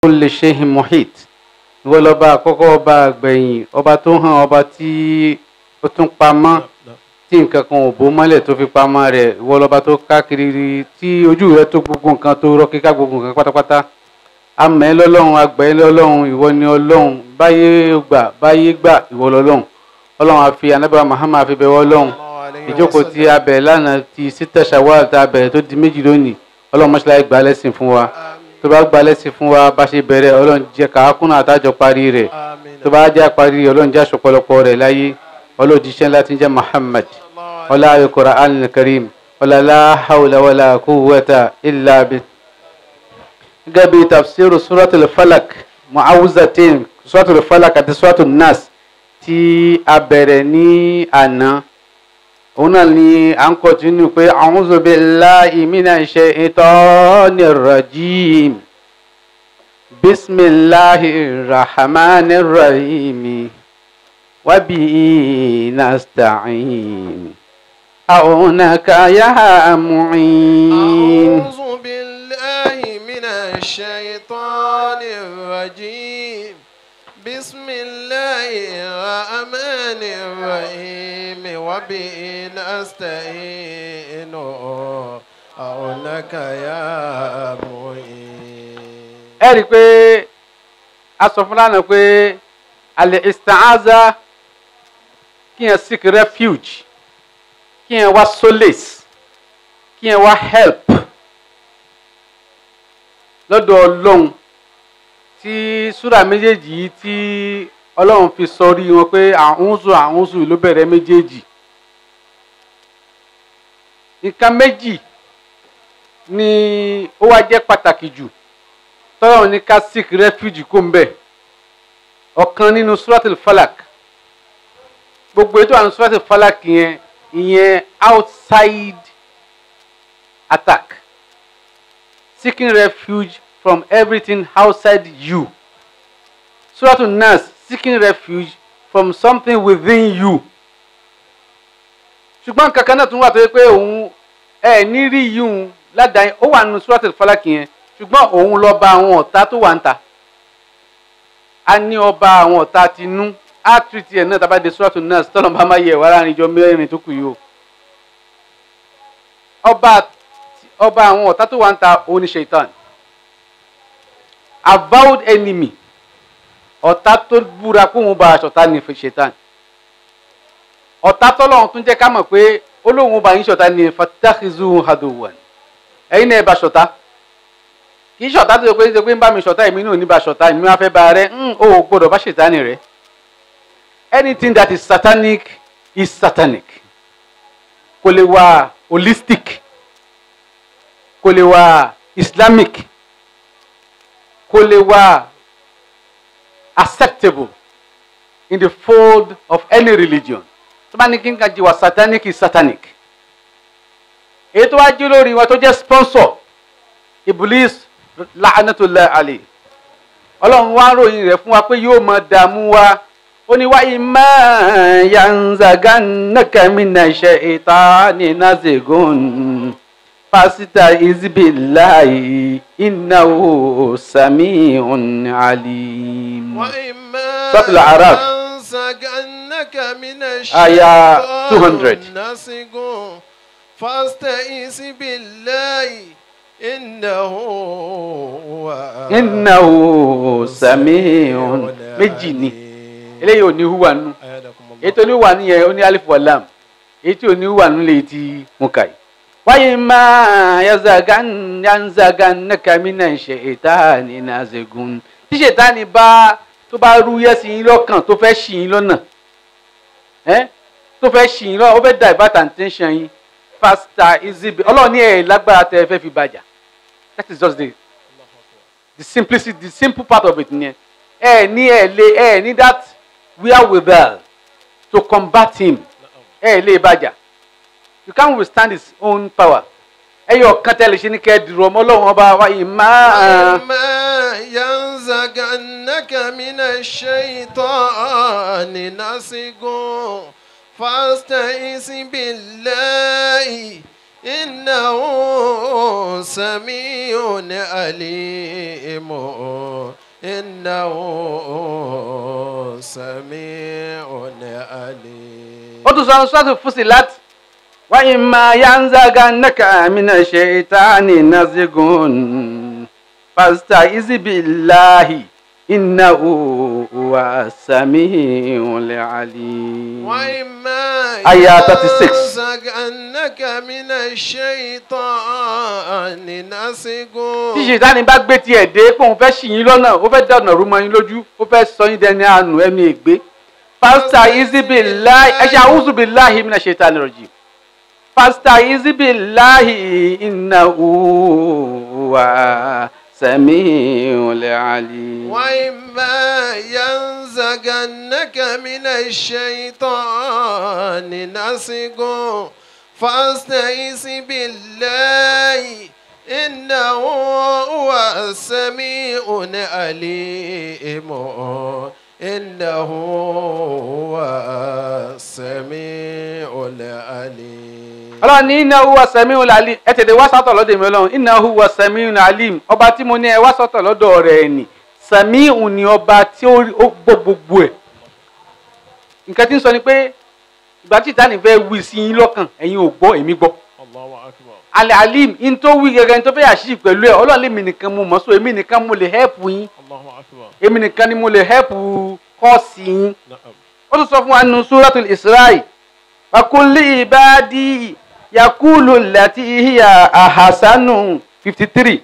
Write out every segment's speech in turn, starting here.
kulli shay'in muhit. Ìwọ lọ́ba àkọ́kọ́, ọba àgbẹ̀yìn, ọba tó hàn, ọba tí ó tún pamọ́, tí nǹkan kan ò bò mọ́lẹ̀ tó fi pamọ́ rẹ̀. Ìwọ lọ́ba tó káàkiri, tí ojú rẹ̀ tó gbogbo nǹkan, tó rọ́ kíká gbogbo nǹkan pátápátá. Amẹ́ lọ́lọ́run, àgbẹ̀ lọ́lọ́run, ìwọ ni Ọlọ́run. Báyé gbà ìwọ lọ́lọ́run. Ọlọ́run àfi Ànábì Muhammad àfi bẹ̀wọ̀ Ọlọ́run. Ìjókòó tí a bẹ̀rẹ̀ lánàá ti Sita Shawwal tá a bẹ̀rẹ̀ tó di méjì lónìí. Ọlọ́run mọ́ṣáláì gbà lẹ́sìn fún wa. Tó bá gbà lẹ́sìn fún wa bá ṣe bẹ̀rẹ̀, Ọlọ́run jẹ́ ká kúnnà àtàjọ parí rẹ̀. Tó bá jẹ́ parí rẹ̀, Ọlọ́run jẹ́ àṣọpọ̀lọpọ̀ rẹ̀ láyé. Ọlọ́run jíṣẹ́ ńlá tí ń jẹ́ Muhammad. Ọlá al-Qur'an al-Karim. Ọlá la hawla wala quwwata illa billah. Gẹ́gẹ́ bí tafsiru suratul Falak, Mu'awwizatain, suratul Falak àti suratul Nas tí a bẹ̀rẹ̀ ní àná. Òun náà ni à ń kọ́tínú pé a'udhu billahi minash shaitanir rajim. Bismillahir rahmanir rahim. Wa bihi nasta'in. A'unaka ya mu'in. A'udhu billahi minash shaitanir rajim. Bismillahir rahmanir rahim. Wa bihi nasta'in. A'unaka ya mu'in. Ẹ rí pé a sọ fún lánàá pé al-isti'aza kí yẹn seek refuge, kí yẹn wá solace, kí yẹn wá help lọ́dọ̀ Ọlọ́run, tí súrà méjèèjì yìí tí Ọlọ́run fi sọrí wọn pé àhúnzù ló bẹ̀rẹ̀ méjèèjì. Nǹkan méjì ni ó wá jẹ́ pàtàkì jù tọ́lọ́run ní ká seek refuge kó ń bẹ̀. Ọ̀kan nínú suratul Falak, gbogbo ètò àwọn suratul Falak ìyẹn outside attack, seeking refuge from everything outside you. Suratul Nas, seeking refuge from something within you. Ṣùgbọ́n kankan náà tún wà tó yẹ pé òun ní rí yìí ládàá, ó wà nínú suratul Falak yẹn, ṣùgbọ́n òun lọ bá àwọn ọ̀tá tó wà ń ta. A ní ọba àwọn ọ̀tá tinú, á tìrìtì ẹ̀ náà tàbá dé suratul Nas, tọ́lọ́ bá máa yẹ wá láàrin ìjọ mẹ́rin tó kù yìí o. Ọba àwọn ọ̀tá tó wà ń ta òun ni Shaitan, avowed enemy, ọ̀tá tó búra kó òun bá aṣọ̀tá ní Shaitan. Ọ̀tá tọ́lọ́run tún jẹ́ ká mọ̀ pé olóhùn bá yín ṣọ̀tá ní fatakhizu aduwan. Ẹ̀yin náà ẹ bá ṣọ̀tá. Kì í ṣọ̀tá tó ṣe pé ń bá mi ṣọ̀tá, èmi náà ní bá ṣọ̀tá, èmi máa fẹ́ bá rẹ, ó gbọ́dọ̀ bá Ṣẹ̀tánì rẹ. Anything that is satanic is satanic. Kò lè wà holistic, kò lè wà Islamic, kò lè wà acceptable in the fold of any religion. Tó bá ní kí n kan jí wà satanic is satanic. Èyí tó wá jí lórí wọn tó jẹ́ sponsor, Iblis la'anatullah alayhi. Ọlọ́run wá ròyìn rẹ̀ fún wa pé yóò máa dààmú wa. Ó ní wa imma yanzagannaka minash shaitani nazghun fasta'iz billahi innahu sami'un alim. Wa imma Suratul A'raf yanzagannaka minash Aya 200. shaitani nazghun fasta'iz billahi innahu sami'un. Méjì ni eléyìí ò ní húwà nù, èyí tó ní húwà nìyẹn ó ní alif wa lam, èyí tí ò ní húwà nù lè ti mú kàí. Wa imma yanzagannaka minash shaitani nazghun. Tí Ṣẹ̀tánì tó bá rú yẹ́ sí yín lọ́kàn, tó fẹ́ ṣì yín lọ́nà, tó fẹ́ ṣì yín lọ́nà, ó fẹ́ divert attention yín, fasta'iz billahi. Ọlọ́run ní ẹ̀ lágbára tẹ́ ẹ fẹ́ fi bàjá. That is just the simplicity, the simple part of it. Ní that wherewithal to combat him. Lè bàjá. You can't withstand his own power. Ẹyọ kan tẹ́lẹ̀ ṣe ní kẹ́ dìrò ọmọ Ọlọ́run ọba wa imma yanzagannaka minash shaitani nazghun fasta'iz billahi إنه سميع عليم إنه سميع عليم. ó tún sọ sọ́tù Fussilat wa imma yanzaghannaka mina shaytani nazghun fasta'iz billahi innahu huwa samiul alim. وإما Ayah 36. ينزغنك من الشيطان نزغ tí ṣètánì bá gbé tiẹ̀ dé pé òun fẹ́ ṣì yín lọ́nà ó fẹ́ dọ̀nà rú mọ́ yín lójú ó fẹ́ sọ yín dẹni àánú ẹni ègbé. fasta'iz billahi ẹ ṣe a'udhu billahi minash shaitani rajim. fasta'iz billahi innahu huwa samiul alim. وإما ينزغنك من الشيطان نزغ فاستعذ بالله إنه هو السميع العليم إنه هو السميع العليم. ọlọ́run ní innahu huwa samiul alim ẹ tètè wá sọ́tọ̀ lọ́dọ̀ mi ọlọ́run innahu huwa samiul alim ọba tí mo ní ẹ wá sọ́tọ̀ lọ́dọ̀ rẹ̀ ni sami'un ni ọba tí ó gbọ́ gbogbo ẹ̀. nǹkan tí ń sọ ni pé ìgbà tí ìtàn ìfẹ́ wí sí yín lọ́kàn ẹ̀yin ò gbọ́ èmi gbọ́. Allahu akbar. Al-Alim in tó wí gẹ́gẹ́ ní tó fẹ́ àṣìṣe pẹ̀lú ẹ̀ ọlọ́run lèmi nìkan mo mọ̀ so èmi nìkan mo lè hẹ́pù yín Allahu akbar. èmi nìkan ni mo lè hẹ́pù kọ́ọ̀sì yín. Na'am. ó tún sọ fún wa nínú Suratul Isra'i wa kulli ibadi yakulu allati hiya ahsanu 53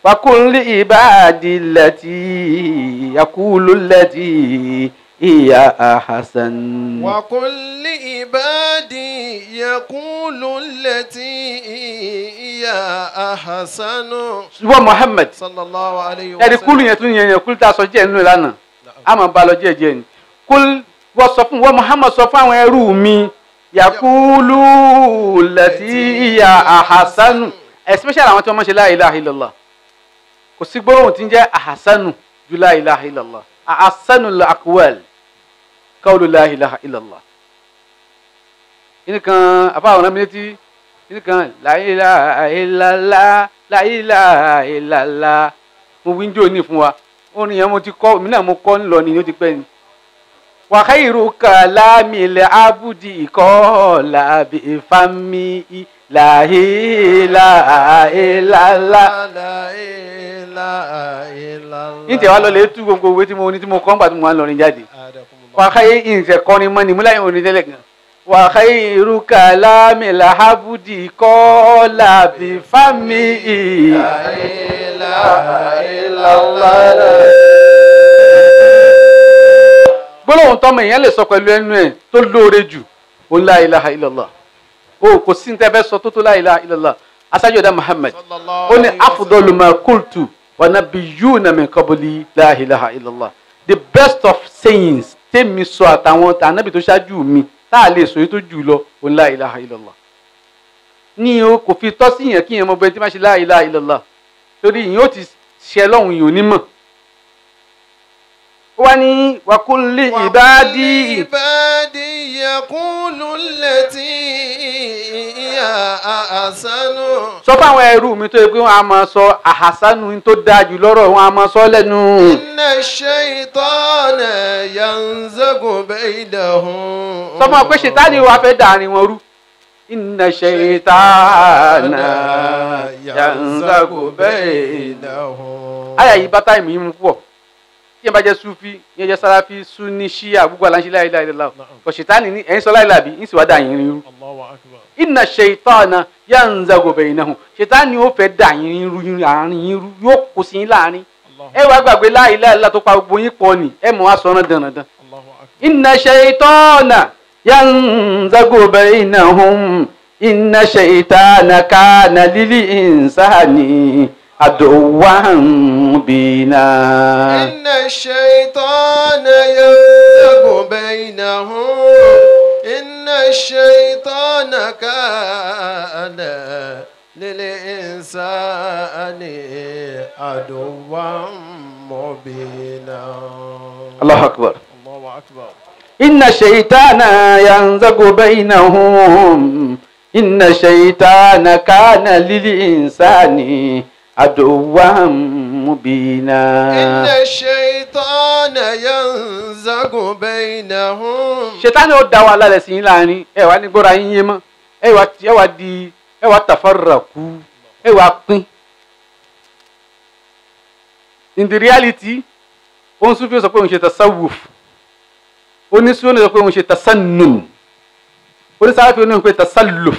wa kulli ibadi allati yakulu allati hiya ahsan. وكل عبادي يقول التي هي أحسن. Wa Muhammad صلى الله عليه ẹ̀rí kúlù وسلم. yẹn tún yẹn kúlù tá a sọ díẹ̀ nínú ìlànà a máa ba lọ díẹ̀ díẹ̀ ni kúlù wọ́n sọ fún wọ́n Muhammad sọ fún àwọn ẹrú mi yakulu lati ya ahasanu especially àwọn tí wọ́n máa ṣe la ilaha illallah kò sí gbólóhùn tí ń jẹ́ ahasanu ju la ilaha illallah ahasanu al-aqwal qawlu la ilaha illallah. Nìkan àfáwọn ọ̀nà mi létí nìkan la ilaha illallah la ilaha illallah mo wíńdò ní fún wa orin yẹn mo ti kọ́ èmi náà mo kọ́ ńlọ ni ó ti pẹ́ ni. wa khayru kalamil abudi qala bi fami la ilaha illallah. لا إله إلا الله. ní tẹ̀wá lọ lè tú gbogbo owó tí mo ní tí mo kọ́ ń gbà tí mo wà ń lọrin jáde. أعدكم الله. wa khayru ìṣẹ̀ kọ́ni mọ́ ni mo láyé orin tẹ́lẹ̀ gan. wa khayru kalamil abudi qala bi fami لا إله إلا الله. gbólóhùn tọ́mọ èèyàn lè sọ pẹ̀lú ẹnu ẹ̀ tó lóore jù ó la ilaha illallah o kò sí ní tẹ́ fẹ́ sọ tó tó la ilaha illallah aṣáájú ẹ̀dá Muhammad صلى الله ó ní عليه وسلم. afdalu ma qultu wa nabiyyuna min qabli la ilaha illallah the best of sayings tèmi sọ àtàwọn ànábì tó ṣáájú mi tá a lè sọ yìí tó jù lọ ó la ilaha illallah ní o kò fi tọ́ sí yẹn kí yẹn mọ bẹ́ẹ̀ tí máa ṣe la ilaha illallah torí ìyẹn ó ti ṣe lọ́hùn yìí ò ní mọ̀ ó wá ní wa kulli ibadi عبادي يقول التي هي أحسن. sọ fún àwọn ẹrú mi tó yẹ pé wọn a máa sọ àhásánù tó dáa jù lọ́rọ̀ wọn a máa sọ lẹ́nu. إن الشيطان ينزغ بينهم. sọ fún wọn pé ṣètánì wa fẹ́ dàrin wọn rú. inna shaytana yanzagu bainahum. àyà yìí bá táìmù yìí mú pọ̀ tí yẹn bá jẹ́ sufi yẹn jẹ́ sáráfí sunni ṣíà gbogbo àlànṣe la ilaha illallah kò ṣètánì ní ẹ̀yin sọ la ilaha bí ń sì wá dà yín rú. Allahu akbar. inna shaytana yanzagu bainahum ṣètánì ó fẹ́ dà yín rú àárín yín rú yóò kó sí yín láàrin. ẹ wá gbàgbé la ilaha illallah tó pa gbogbo yín pọ̀ ni ẹ mọ̀ wá sọ̀rọ̀ dandan. Allahu akbar. inna shaytana yanzagu bainahum inna shaytana kana lil insani aduwwan mubina. إن الشيطان ينزغ بينهم. إن الشيطان كان للإنسان عدوا مبينا. Allahu akbar. الله أكبر. inna shaytana yanzagu bainahum inna shaytana kana lil insani aduwwan mubina. inna shaytana yanzagu bainahum. Ṣètánì ó dá wa lálẹ́ sí yín láàrin ẹ wá ní gbọ́ra yín yé mọ́ ẹ wá tafarraqu ẹ wá pín. In the reality òun Sufi sọ pé òun ṣe tasawuf, onísúnà sọ pé òun ṣe tasannun, onísàáfì òun pé tasalluf,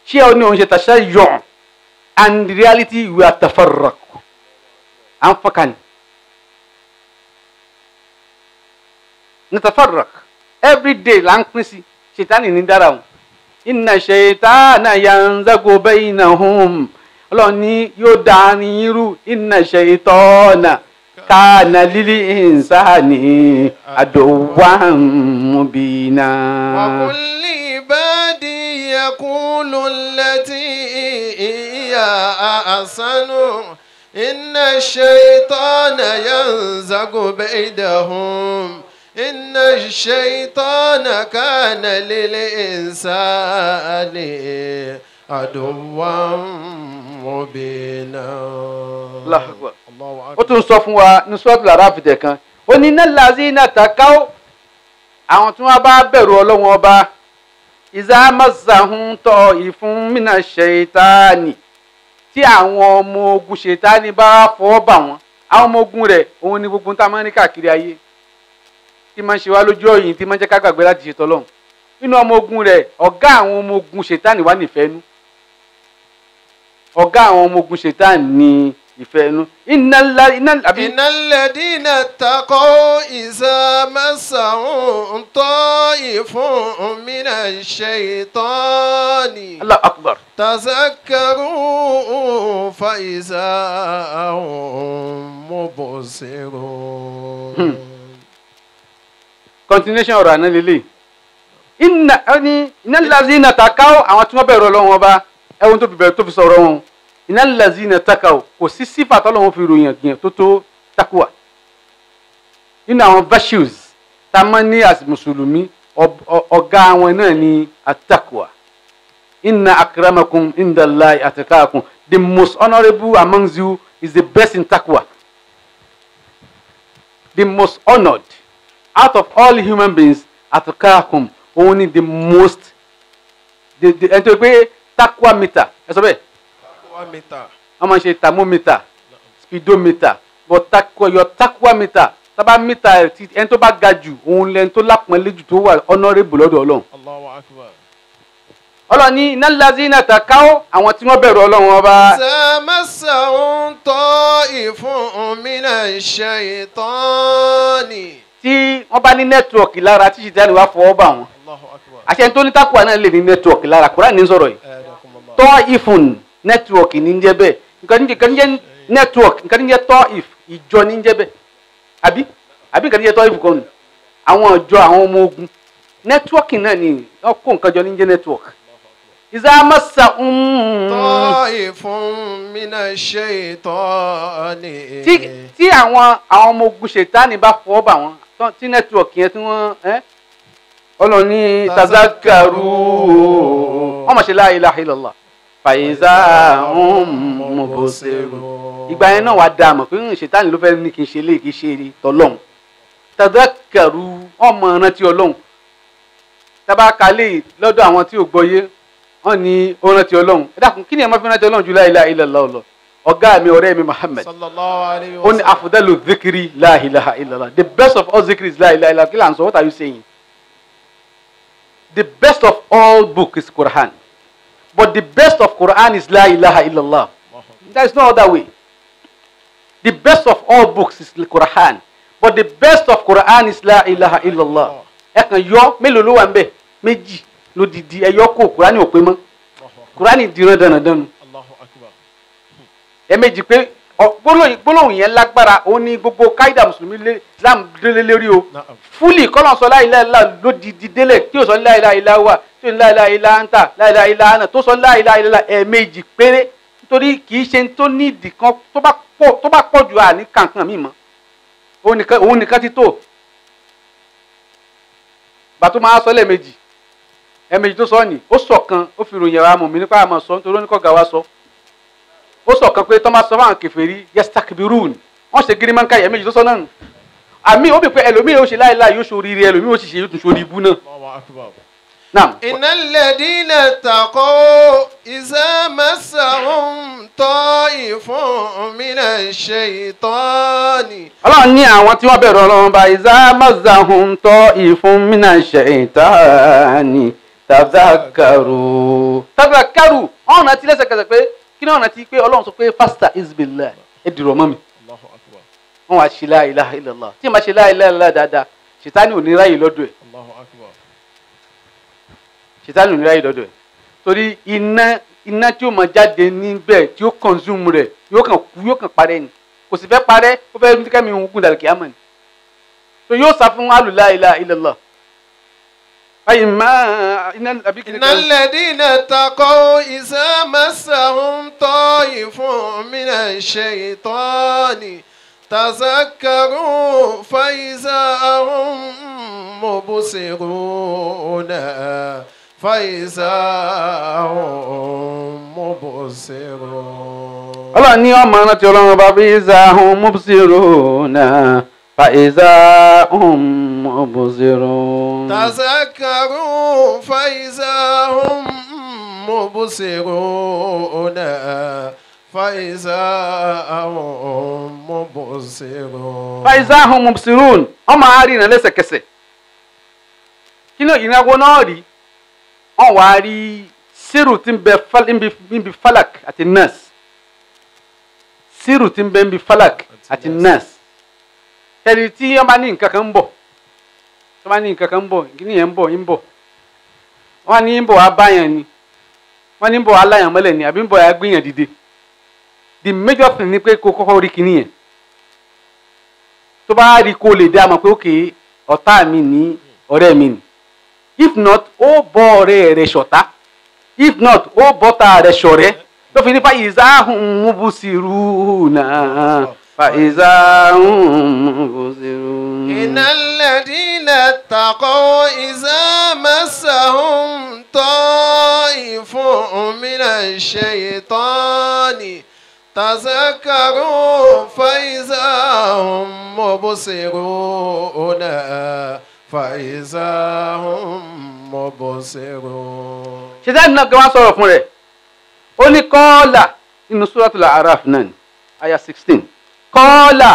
ṣé òun ní òun ṣe tashayyu', and in the reality we are tafarraqu à ń fọ́kàn. Natafarraq every day là ń pín sí ṣètánì ní dára wọn. Inna shaytana yanzagu bainahum, ọlọ́run ní yóò dání irú. Inna shaytana kana lil insani aduwwan mubina. wa qul li ibadi yaqulu allati hiya ahsanu. inna shaytana yanzagu bainahum. إن الشيطان كان للإنسان عدوا مبينا. الله أكبر. ó tún sọ fún wa ní suratul Araf kan ó ní innal lazina taqaw, àwọn tí wọ́n bá bẹ̀rù Ọlọ́run ọba, iza massahum ta'ifun minash shaitani, tí àwọn ọmọ ogun ṣètánì bá fọwọ́ bà wọ́n. àwọn ọmọ ogun rẹ̀ òun ni gbogbo tá a máa ń rí káàkiri ayé tí máa ń ṣe wá lójú ọ̀yìn, tí máa ń jẹ́ ká gbàgbé láti ṣe tọ́lọ́run. nínú ọmọ ogun rẹ̀ ọ̀gá àwọn ọmọ ogun ṣètánì wà nífẹ̀ẹ́nú. ọ̀gá àwọn ọmọ ogun ṣètánì ní ìfẹ́nú. innal ladina taqaw iza massahum ta'ifun minash shaitani. Allahu akbar. tazakkaru fa iza hum mubsirun. Continuation ọ̀rọ̀ àná lélẹ̀. innal lazina taqaw, àwọn tí wọ́n bẹ̀rù Ọlọ́run ọba, ẹ̀wọ̀n tó fi bẹ̀rù tó fi sọ̀rọ̀ wọn. Innal lazina taqaw, kò sí sífà tọ́lọ́run fi ròyìn gbìyàn tó takuwa. nínú àwọn virtues tá a máa ní as mùsùlùmí, ọ̀gá wọn náà ní at-taqwa. inna akramakum indallahi atqakum, the most honourable amongst you is the best in taqwa. The most honoured out of all human beings, atqakum, only the most, ẹni tó pé taqwa meter ẹ sọ bẹ́ẹ̀. wọ́n máa ń ṣe thermometer, speedometer, but your taqwa meter tábà meter ẹni tó bá ga jù òun lẹni tó lápọ̀nlé jù tó wà honourable lọ́dọ̀ Ọlọ́run. Allahu akbar. Ọlọ́run ní innal lazina taqaw, àwọn tí wọ́n bẹ̀rù Ọlọ́run ọba. iza massahum ta'ifun minash shaitani. tí wọ́n bá ní nẹ́tíwọ̀kì lára tí ṣìtánì wá fọwọ́ bà wọ́n. Allahu akbar. àṣẹ tó ní taqwa náà lè ní nẹ́tíwọ̀kì lára. Kùránì ní sọ̀rọ̀ yìí. Ta'ifun nẹ́tíwọ̀kì ní jẹ́ bẹ́ẹ̀. nǹkan ní jẹ́ nẹ́tíwọ̀kì, nǹkan ní jẹ́ ta'if ìjọ ní jẹ́ bẹ́ẹ̀. àbí nǹkan ní jẹ́ ta'if kan nù. àwọn ìjọ àwọn ọmọ ogun nẹ́tíwọ̀kì náà ni wọ́n kó nǹkan jọ ní jẹ́ nẹ́tíwọ̀kì. iza massahum ta'ifun minash shaitani. tí àwọn ọmọ ogun ṣètánì bá fọwọ́ bà wọ́n, tí nẹ́tíwọ̀kì yẹn tí wọ́n Ọlọ́run ní tazakkaru, wọ́n máa ṣe la ilaha illallah fa iza hum mubsirun. ìgbà yẹn náà wàá dá a mọ̀ pé ṣètánì ló fẹ́ ní kí n ṣe lé kí n ṣe tọ́lọ́hún. tazakkaru, ọmọ rántí Ọlọ́run. tábà kalẹ̀ lọ́dọ̀ àwọn tí ò gbọ́yé wọ́n ní ó rántí Ọlọ́run. ẹ dákun kí ni ẹ máa fi rántí Ọlọ́run ju la ilaha illallah lọ. ọ̀gá mi ọ̀rẹ́ mi Muhammad sallallahu alayhi ó wa ní sallam. afdalu dhikri la ilaha illallah, the best of all dhikri is la ilaha illallah. kí là ń sọ, what are you saying? The best of all book is Quran, but the best of Quran is la ilaha illallah. There is no other way. The best of all books is the Quran, but the best of Quran is la ilaha illallah. ẹ kàn yọ mélòó ló wà ń bẹ, méjì lódìdí ẹ yọ kó Quran ò pé mọ́. Quran dìran dandan. Allahu akbar. ẹ méjì pé gbólóhùn yẹn lágbára, ó ní gbogbo káídà mùsùlùmí Islam délé lérí o. fúlì kọ́lọ̀ sọ la ilaha illallah lódìdí délẹ̀ tí ó sọ la ilaha illallah tí ó ní la ilaha illa anta la ilaha illa ana tó sọ la ilaha illallah ẹ̀ẹ̀mejì péré, nítorí kì í ṣe tó ní ìdì kan tó bá pọ̀ jù àní kankan mi mọ́, òun nìkan ti tó. bàtú máa sọ lẹ́ẹ̀mejì ẹ̀mejì tó sọ ni ó sọ̀kan ó fi ròyìn àwọn mùmínì nípa àmọ́ sọ nítorí oníkọ̀gá wa sọ ó sọ̀kan pé tọ́ máa sọ fáwọn kèfèrí yastakbirun wọ́n ṣe gírí máa ń ká ẹ̀mejì tó sọ náà nù àmì ó bì pé ẹlòmíì ó ṣe láìláì yóò ṣoríire ẹlòmíì ó sì ṣe yóò tún ṣorí ibú náà. Allahu akbar. Naam. Innal ladina taqaw iza massahum ta'ifun minash shaitani. Ọlọ́run ní àwọn tí wọ́n bẹ̀rù Ọlọ́run bá iza massahum ta'ifun minash shaitani tadhakkaru ọ̀nà tí lẹ́sẹ̀kẹsẹ̀ pé kí ni ọ̀nà tí pé Ọlọ́run sọ pé fasta'iz billah ẹ dìrọ̀ mọ́ mi Allahu akbar. wọ́n wá ṣe la ilaha illallah tí ma ṣe la ilaha illallah dáadáa ṣètánì ò ní ráyè lọ́dọ̀ ẹ̀ Allahu akbar. ṣètánì ò ní ráyè lọ́dọ̀ ẹ̀ torí iná tí ó máa jáde níbẹ̀ tí ó consume rẹ̀ yóò kàn kú yóò kàn parẹ́ ni kò sì fẹ́ parẹ́ ó fẹ́ ní kẹ́mi òun kún dàlẹ́ kìámọ̀ ni so yóò sá fún alu la ilaha illallah ayi ma iná àbí kìnìún kan. Innal ladina taqaw iza massahum ta'ifun minash shaitani tazakkaru fa iza hum mubsiruna fa iza hum mubsirun. Ọlọ́run ní ọmọ náà tí Ọlọ́run bá fi iza hum mubsiruna fa iza hum mubsirun. تذكروا فإذا هم مبصرون فإذا هم مبصرون. فإذا هم مبصرون ọmọ àárínà lẹ́sẹ̀kẹsẹ̀ kí ló ìnáwó náà rí wọ́n wá rí sírù tí ń bẹ níbi falak àti nas sírù tí ń bẹ níbi falak àti nas ẹni tí wọ́n bá ní nǹkan kan ń bọ̀ tó bá ní nǹkan kan ń bọ̀ kí nìyẹn ń bọ̀ wọ́n ní ń bọ̀ wá báyàn ni wọ́n ní ń bọ̀ wá láyàn mọ́lẹ̀ ni àbí ń bọ̀ wá gbìyàn dìde the major thing ni pé kó kọ́kọ́ rí kíní yẹn tó bá rí kó lè dá a mọ̀ pé òkè ọ̀tá mi ní ọ̀rẹ́ mi ni if not ó bọ́ ọ̀rẹ́ rẹ̀ ṣọ̀tá if not ó bọ́ta rẹ̀ ṣọ̀rẹ́ tó fi ní fàyíṣáhùn mubsiruna fàyíṣáhùn mubsiruna. Innal ladina taqaw iza massahum ta'ifun minash shaitani tazakkaru fa iza hum mubsiruna fa iza hum mubsirun. ṣètàní náà kí wọ́n sọ̀rọ̀ fún rẹ̀ ó ní kọ́ọ̀là nínú suratul A'raf náà aya 16 kọ́ọ̀là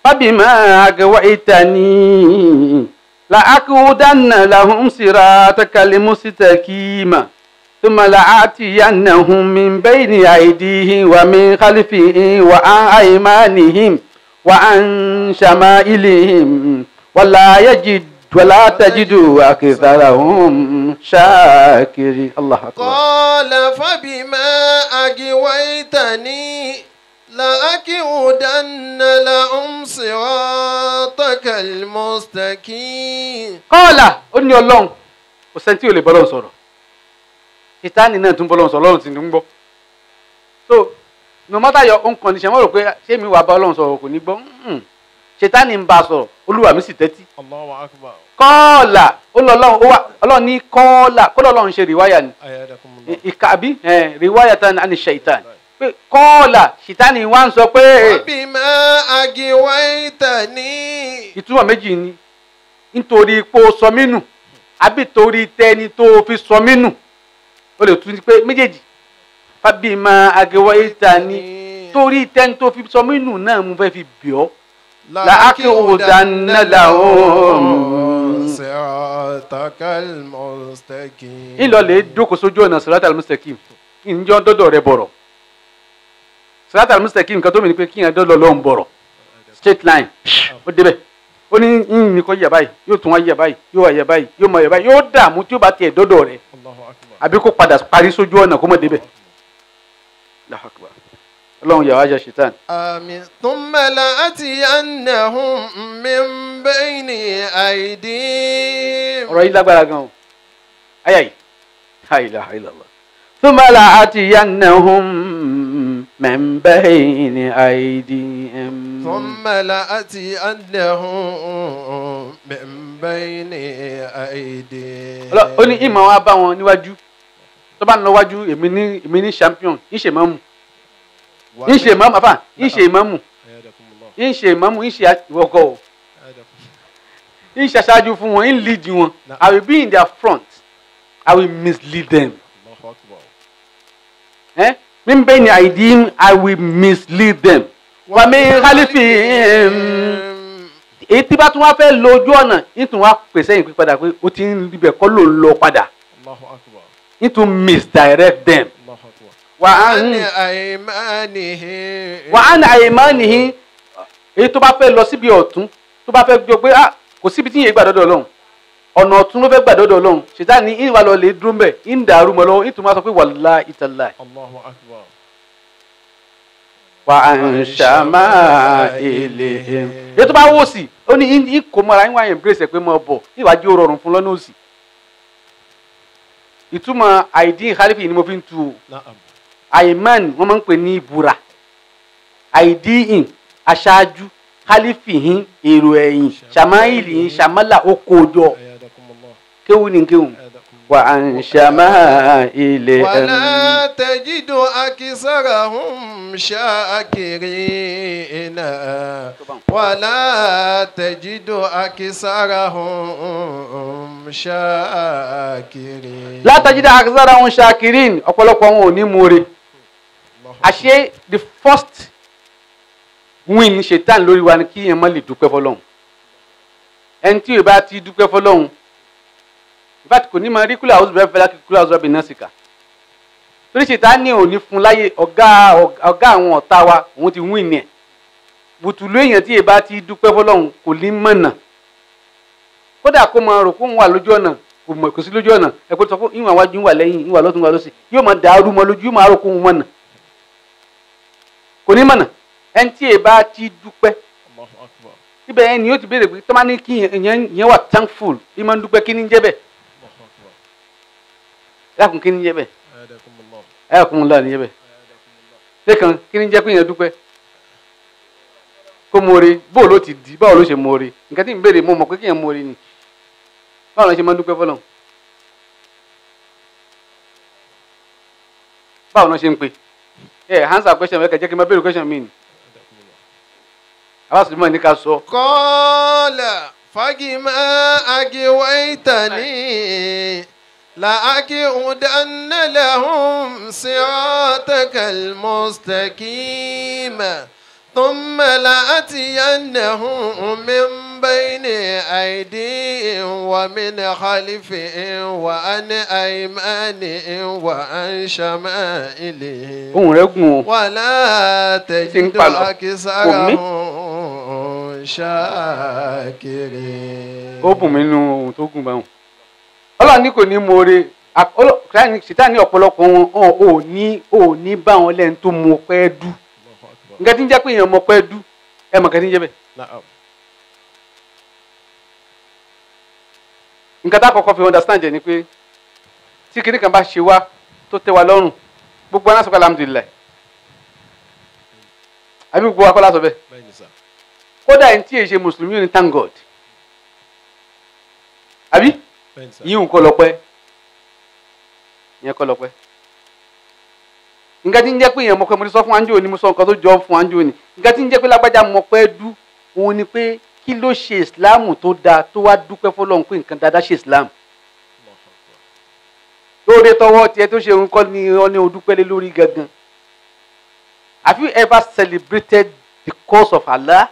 fabima agwaytani la'aqudanna lahum siratakal mustaqima thumma la'atiyannahum min bayni aydihim wa min khalfihim wa an aymanihim wa an shama'ilihim ولا تجدوا أكثرهم شاكرين الله أكبر. قال فبما أغويتني لأقعدن لهم صراطك المستقيم. قال ó ní Ọlọ́run kò sẹ́ni tí ò lè bọ́ Ọlọ́run sọ̀rọ̀ Sátánì náà tún bọ́ Ọlọ́run sọ̀rọ̀ Ọlọ́run sì ń gbọ́ so no matter your own condition wọ́n rò pé ṣé mi wà bá Ọlọ́run sọ̀rọ̀ kò ní gbọ́ Sátánì ń bá a sọ̀rọ̀ Olúwa mi sì tẹ́tí. Allahu akbar. Kọ́ọ̀là Ọlọ́run ní kọ́ọ̀là kọ́ọ̀là Ọlọ́run ṣe rìwáyà ni ìkàbí rìwáyà tán ní ṣàìtàn pé kọ́ọ̀là Sátánì wá ń sọ pé. Bima agwaytani. ìtumọ̀ méjì ni nítorí pé o sọ mí nù àbí torí tẹni tó fi sọ mí nù o lè tún pé méjèèjì bima agwaytani torí tẹni tó fi sọ mí nù náà mo fẹ́ fi bì ọ́. لأقعدن لهم صراطك المستقيم. ìlọ lè jókòó sójú ọ̀nà siratal mustaqim ìjọ dọ́dọ̀ rẹ bọ̀rọ̀ siratal mustaqim nǹkan tó mìíràn pé kí yẹn dọ́dọ̀ lọ́n bọ̀rọ̀ straight line ó débẹ̀ ó ní yín ní kò yẹ báyìí yóò tún wá yẹ báyìí yóò wá yẹ báyìí yóò mọ yẹ báyìí yóò dààmú tí ó bá tiẹ̀ dọ́dọ̀ rẹ àbí kó padà parí sójú ọ̀nà kó mọ̀ débẹ̀. Ọlọ́run yà wá jẹ́ ṣètàn. Àmín. Thumma la'atiyannahum min bayni aydihim. ọ̀rọ̀ yìí lágbára gan o ayà yìí la ilaha illallah. Thumma la'atiyannahum min bayni aydihim. Thumma la'atiyannahum min بين أيديهم. ó ní ìmọ̀ wa bá wọn níwájú tó bá ń lọ wájú èmi ní champion ń ṣe mọ́mù ń ṣe mọ́mù àfà ń ṣe mọ́mù ń ṣe mọ́mù ń ṣe ìwọ́kọ̀ o ń ṣe aṣáájú fún wọn ń lead wọn. I will be in their front. I will mislead them. Min bayni aydihim, I will mislead them. Wa min khalfihim. Èyí tí bá tún wá fẹ́ lo ojú ọ̀nà nítorí wá pèsè yìí padà pé ó ti ń ibẹ̀ kọ́ ló ń lọ padà. Nítorí misdirect them. Wa an aymanihim. Èyí tó bá fẹ́ lọ síbi ọ̀tún tó bá fẹ́ jọ pé kò síbi tí yẹn gbà dọ́dọ̀ Ọlọ́run ọ̀nà ọ̀tún ló fẹ́ gbà dọ́dọ̀ Ọlọ́run ṣètá ní ìwà lọ lè dúró mbẹ̀ ń dàrú mọ́ lọ́wọ́ nítorí wọ́n sọ pé wallahi tallahi. Wa an shama'ilihim. Èyí tó bá wò sí ó ní ìkó mọ́ra ń wá embrace ẹ̀ pé mọ́ bọ̀ níwájú ó rọrùn fún lọ́nà òsì. Ìtumọ̀ àìdín khalifi ni mo fi ń tu o. Àìmán wọ́n máa ń pè ní ìbúra. Àìdín aṣáájú khalifihin èrò ẹ̀yìn ṣàmáìlì ṣàmálà okòjọ kéwù ní kéwù wà á ń ṣàmáìlì. wala tajidu akisarahum shakirina wala tajidu akisarahum shakirin. la tajidu akisarahum shakirin ọ̀pọ̀lọpọ̀ wọn ò ní múre. àṣé the first win ṣètàn lórí wa ni kí yẹn má lè dúpẹ́ fọlọ́hún. ẹni tí yóò bá ti dúpẹ́ fọlọ́hún ìbá kò ní máa rí kúlẹ̀ àwọn ọ̀sùn bẹ́ẹ̀ kúlẹ̀ àwọn ọ̀sùn náà sì kà. torí ṣètàn ní òní fún láyé ọ̀gá àwọn ọ̀tá wa òun ti win ẹ̀. bùtùlù èèyàn tí yóò bá ti dúpẹ́ fọlọ́hún kò ní mọ̀nà. kódà kó máa rò kó ń wà lójú ọ̀nà kò sí lójú ọ̀nà ẹ kó sọ fún ìwà wájú ìwà lẹ́yìn ìwà lọ́tún ìwà lọ́sì yóò máa dàrú mọ́ lójú yóò máa rò kó ń mọ̀nà. kò ní mọ̀nà. ẹni tí èèbá ti dúpẹ́ ibẹ̀ ẹni yóò ti béèrè pé tó máa ní kí ìyẹn wà thankful bí máa ń dúpẹ́ kí ni ń jẹ́ bẹ́ẹ̀ ẹ̀kún kí ni ń jẹ́ bẹ́ẹ̀ ẹ̀kún ńlá ni ń jẹ́ bẹ́ẹ̀ lẹ́kàn kí ni ń jẹ́ pé ìyẹn dúpẹ́ kó mọ̀ọ́re bó ló ti di báwo ló ṣe mọ̀ọ́re nǹkan tí ń béèrè mo mọ̀ pé kí ìyẹn mọ̀ọ́re ni báwo ló ṣe máa ń dúpẹ́ fọlọ́n báwo ló ṣe ń pe answer question mẹ́kẹ́ jẹ́ kí n máa béèrè question mi ni. Abasuma ní ká sọ. Qala fagima agiwaytani la aqi'udanna lahum siratakal mustaqim thumma la'atiyannahum min bayni aydihim wa min khalfihim wa an aymanihim wa an shama'ilihim. Ohùn rẹ̀ gùn o. Wala tajidu akisarahum shakirin. Ó bùn mí nínú ohun tó gùn báwọn. Ọlọ́run ní kò ní mọ̀ọ́re ṣìtá ní ọ̀pọ̀lọpọ̀ wọn ò ní bá wọn lẹ́nu tó mọ pẹ́ dú. Nǹkan tí ń jẹ́ pé èèyàn mọ pẹ́ dú ẹ mọ̀ kẹ́ tí ń jẹ́ bẹ́ẹ̀. Nǹkan tá a kọ́kọ́ fi understand jẹ́ ni pé tí kinní kan bá ṣe wá tó tẹ́ wa lọ́rùn gbogbo aná sọ pé alhamdulillah àbí gbogbo wa kọ́ lásọ bẹ́ẹ̀. Kódà ẹni tí èyí ṣe mùsùlùmí ò ní thank God àbí yíyún kọ́ lọ pẹ́ ìyẹn kọ́ lọ pẹ́. Nǹkan tí ń jẹ́ pé èèyàn mọ̀ pé mo ti sọ fún anjo ni mo sọ nǹkan tó jọ fún anjo ni nǹkan tí ń jẹ́ pé lágbájá mọ̀ pé dú òun ni pé kí ló ṣe ìsìláàmù tó dáa tó wá dúpẹ́ fọlọ́run pé nǹkan dáadáa ṣe ìsìláàmù. Lóore tọwọ́ tiẹ̀ tó ṣe nǹkan ni ọ ní o dúpẹ́ lé lórí gangan. Have you ever celebrated the cause of Allah?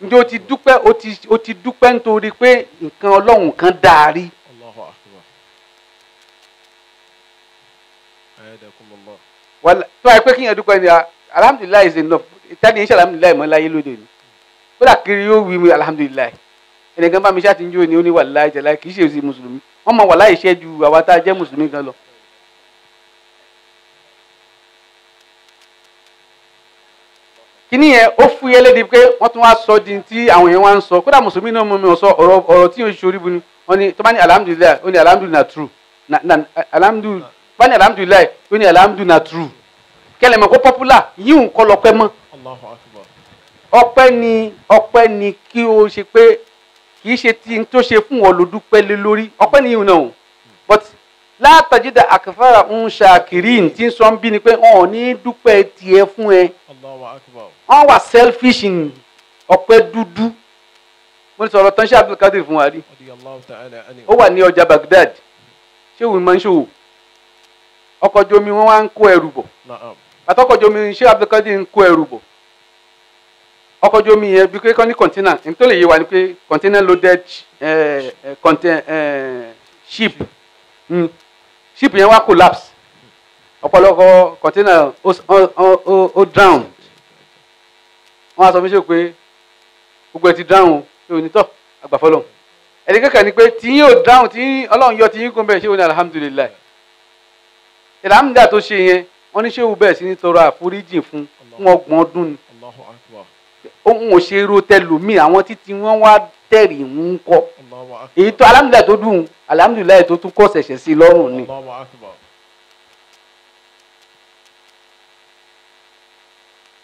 Ǹjẹ́ o ti dúpẹ́ nítorí pé nǹkan Ọlọ́run kan dáa rí? Tó wáyé pé kíyàn dúpẹ́ ni alhamdulilayi is enough ìtàdí iṣẹ́ alhamdulilayi mọ́ láyé lóde ni. Ó dà kiri yóò wí mi alhamdulilayi. Ẹnìkan bá mi ṣáà ti ń jó ni ó ní wàláyé jẹ̀láyé kì í ṣe èsì mùsùlùmí. Wọ́n mọ wàláyé iṣẹ́ ju àwa tá a jẹ́ mùsùlùmí gan lọ. Kíní yẹn ó fúyẹ́ lédi pé wọ́n tún wá sọ di tí àwọn èèyàn wá ń sọ kódà mùsùlùmí náà mú mi sọ ọ̀rọ̀ tí yóò ṣe orí bu ni wọ́n ní tó bá ní alhamdulilayi ó ní alhamdulilayi true bá ní alhamdulilayi ó ní alhamdulilayi true kẹlẹ̀ mọ̀ kó popular yíò ń kọ́ lọ́pẹ́ mọ́. Ọpẹ́ ni kí o ṣe pé kì í ṣe tí n tó ṣe fún ọ ló dúpẹ́ lé lórí ọpẹ́ nìyí náà but látàjídà àkàfàrà ń ṣàkìrín tí ń sọ ń bí ni pé wọn ò ní dúpẹ́ tiẹ̀ fún ẹ wọn wà selfish in ọpẹ́ dúdú mo ní sọ̀rọ̀ tán ṣe Abdulkadir fún wa rí ó wà ní ọjà Baghdad ṣé òun máa ń ṣòwò ọkọ̀ ojú omi wọn wá ń kó ẹrù bọ̀ àtọkọ̀ ojú omi ṣé Abdulkadir ń kó ẹrù bọ̀ ọkọ̀ ojú omi yẹn bí pé kọ́ ní container ní tó lè yé wa ni pé container loaded ship ship yẹn wá collapse ọ̀pọ̀lọpọ̀ container ó drown wọ́n á sọ fún ṣe pé gbogbo ẹ ti drown ṣé o ní tọ́ àgbàfọ́lọ́ ẹ̀rí kẹ́kẹ́ ni pé tí yóò drown tí Ọlọ́run yọ tí yín kún bẹ́ẹ̀ ṣé o ní alhamdulilayi ìlàmúdà tó ṣe yẹn wọ́n ní ṣé o bẹ́ẹ̀ sí ní tọrọ àforíjì fún ọgbọ̀n ọdún ni òun ò ṣe ro tẹlòmíì àwọn títí wọ́n wá tẹ̀rì ń kọ́ èyí tó alhamdulilayi tó dùn alhamdulilayi tó tún kọ́ ṣẹ̀ṣẹ̀ sí lọ́rùn ni.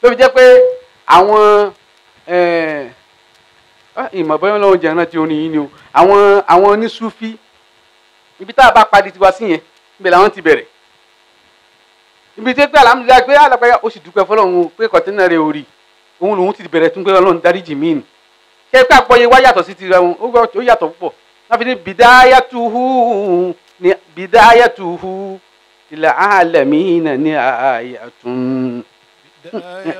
ló fi jẹ́ pé àwọn ìmọ̀ bọ́yọ́ lọ́wọ́ jẹ́ rántí orin yìí ni o àwọn onísúfí ibi tá a bá padì tiwa sí yẹn ibẹ̀ làwọn ti bẹ̀rẹ̀ ibi tí pé alhamdulilayi pé alápẹ̀yà ó sì dúpẹ́ fọlọ́run pé kọ̀tẹ́nà rẹ̀ ò rí òun lòun ti bẹ̀rẹ̀ tún pé Ọlọ́run dáríjì mí ni ṣé pé àpọ̀yẹ wá yàtọ̀ sí ti rẹ̀ ó yàtọ̀ púpọ̀ wọ́n fi ní bidayatuhu ila alamina ní ayatun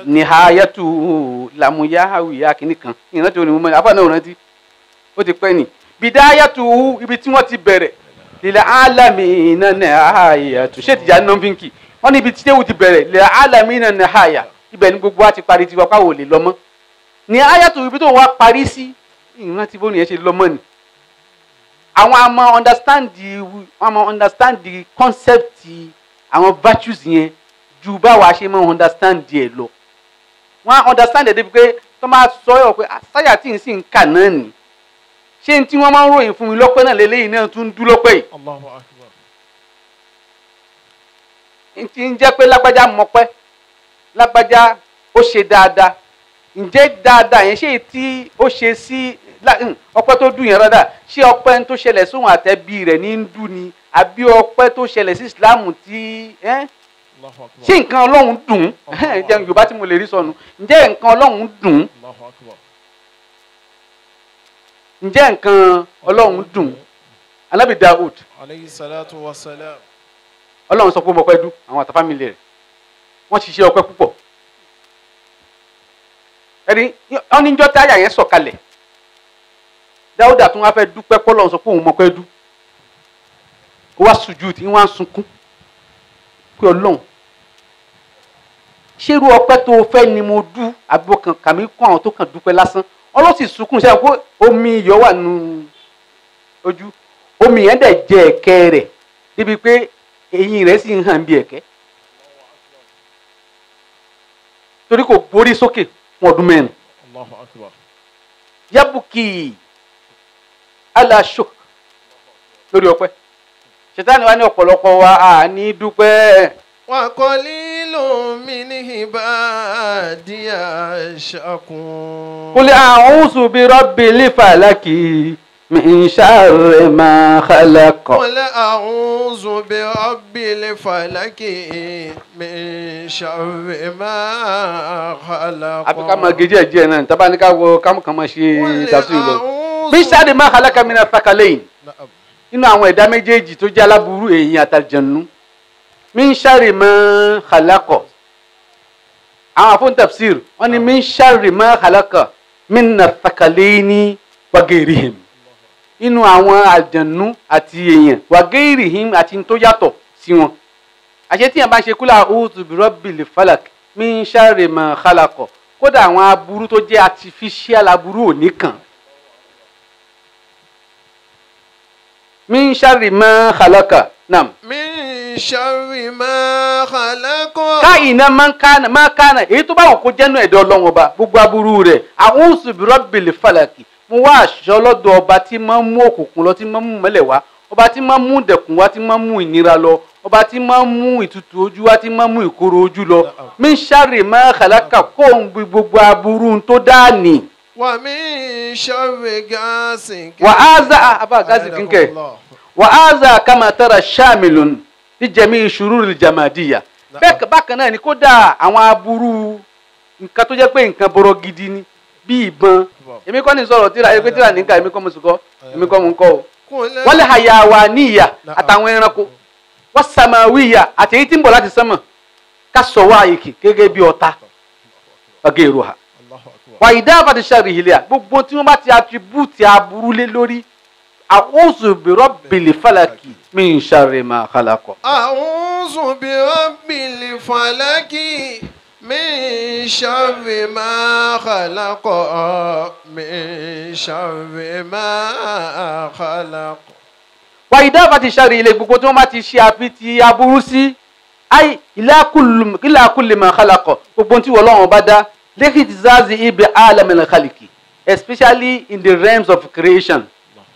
nihayatuhu lamuyahawiya kìíní kan ìrántí onímọ̀ mọ́ni àbá náà rántí ó ti pẹ́ ni bidayatuhu ibi tí wọ́n ti bẹ̀rẹ̀ ila alamina ní ayatun ṣé ìtìjà náà fi ń kì wọ́n ní ibi tí ewu ti bẹ̀rẹ̀ ila alamina ní ayà ibẹ̀ ni gbogbo wa ti parí tiwa káwọ́ lè lọ́mọ́ ní ayatu ibi tó wá parí sí ìrántí bó nìyẹn ṣe lọ́mọ́ ni àwọn àmọ́ understand the concept àwọn virtues yẹn ju báwa ṣe máa understand ẹ̀ lọ wọ́n understand ẹ̀ débi pé tó máa sọ ọ́ pé sáyà tí n sì ń kà náà nì ṣé n tí wọ́n máa ń ròyìn fún mi lọ́pẹ́ náà lélẹ́yìn náà tún ń dú lọ́pẹ́ yìí. Allahu Akbar. n ti ń jẹ́ pé lágbájá mọ̀pẹ́ lágbájá ó ṣe dáadáa ǹjẹ́ dáadáa yẹn ṣé tí ó ṣe sí ọpẹ́ tó dùn yẹn rádà ṣé ọpẹ́ tó ṣẹlẹ̀ sóhun àtẹ̀bí rẹ̀ ní ń dùn ni àbí ọpẹ́ tó ṣẹlẹ̀ sí ìsìláàmù tí ṣé nǹkan Ọlọ́run dùn jẹ́ Yorùbá tí mo lè rí sọnù ǹjẹ́ nǹkan Ọlọ́run dùn ǹjẹ́ nǹkan Ọlọ́run dùn Ànábì Dáúd alayhi salatu wa salam Ọlọ́run sọ pé mo pẹ́ dùn àwọn àtàfámìlì rẹ̀ wọ́n ṣiṣẹ́ ọpẹ́ púpọ̀ ẹni ọ́níjọ́ tí àyà yẹn sọ̀kalẹ̀ Dáúdà tún wá fẹ́ dúpẹ́ pọ́lọ́run sọ pé òun mọ̀ pẹ́ dú ó wá sùjúdù tí wọ́n á sunkún pé Ọlọ́run ṣérú ọpẹ́ tó fẹ́ ni mo dú àbí ọkàn kàmí kọ́ àwọn tó kàn dúpẹ́ lásán Ọlọ́run sì sunkún ṣe pé omi iyọ̀ wà nù ojú omi yẹn dẹ̀ jẹ ẹ̀kẹ́ rẹ̀ débi pé eyín rẹ̀ sì ń hàn bí ẹ̀kẹ́ torí kò borí sókè fún ọdún mẹ́rin. Allahu Akbar. Yabuki alasho lórí ọpẹ́ ṣètánì wa ní ọ̀pọ̀lọpọ̀ wa à ní dúpẹ́. wa qalilun min ibadiya shakur. Qul a'udhu bi rabbil falaki min sharri ma khalaq. Qul a'udhu bi rabbil falaki min sharri ma khalaq. àfi ká máa gé díẹ̀ náà tábà ní ká wọ ká máa ṣe tafsir lọ. min sharri ma khalaqa min athqalayn nínú àwọn ẹ̀dá méjèèjì tó jẹ́ aláburú èèyàn àtàlùjànnú min sharri ma khalaqa àwọn àfọ̀n tafsir wọ́n ní min sharri ma khalaqa min athqalayni wa ghayrihim nínú àwọn àjànnú àti èèyàn wa ghayrihim àti tó yàtọ̀ sí wọn àṣẹ tí yẹn bá ń ṣe kúlà a'udhu bi rabbil falak min sharri ma khalaqa kódà àwọn aburú tó jẹ́ artificial aburú ò ní kàn. min sharri ma khalaqa nam. min sharri ma khalaqa. káyìnà máa kánà èyí tó bá wù kó jẹ́nu ẹ̀dọ́ Ọlọ́run ọba gbogbo aburú rẹ̀ a'udhu bi rabbil falaki mo wá aṣọ lọ́dọ̀ ọba tí máa ń mú òkùnkùn lọ tí máa ń mú mọ́lẹ̀ wá ọba tí máa ń mú dẹ̀kùn wá tí máa ń mú ìnira lọ ọba tí máa ń mú ìtutù ojú wá tí máa ń mú ìkorò ojú lọ min sharri ma khalaqa kó ń gbogbo aburú tó dáàní ومن شر غاسق وهذا أبا غازي كنكي وهذا كما ترى شامل لجميع شرور الجمادية. bákan náà ni kódà àwọn aburú nǹkan tó jẹ́ pé nǹkan bọ̀rọ̀ gidi ni bí ìbọn èmi kọ́ ni sọ̀rọ̀ tíra ẹgbẹ́ tíra nìkan èmi kọ́ mo sì kọ́ èmi kọ́ mo ń kọ́ o. wọ́n lè hayawa níyà àtàwọn ẹranko wọ́n sàmáwíyà àti èyí tí ń bọ̀ láti sánmọ̀ ká sọ wá àyèkì gẹ́gẹ́ bí ọ̀tá ọ̀gá èrò ha. wà ìdá àbàtì sàrì ìhìlẹ̀ gbogbo tí wọ́n bá ti attribute aburú lé lórí a'udhu bi rabbil falaki min sharri ma khalaqa. أعوذ برب الفلك من شر ما خلق من شر ما خلق. wà ìdá àbàtì sàrì ìhìlẹ̀ gbogbo tí wọ́n bá ti ṣe àfitì aburú sí ay ila kulli ma khalaqa gbogbo tí Ọlọ́run bá dá lẹ́kìtìzáàzì ibi alamil khaliki especially in the realms of creation.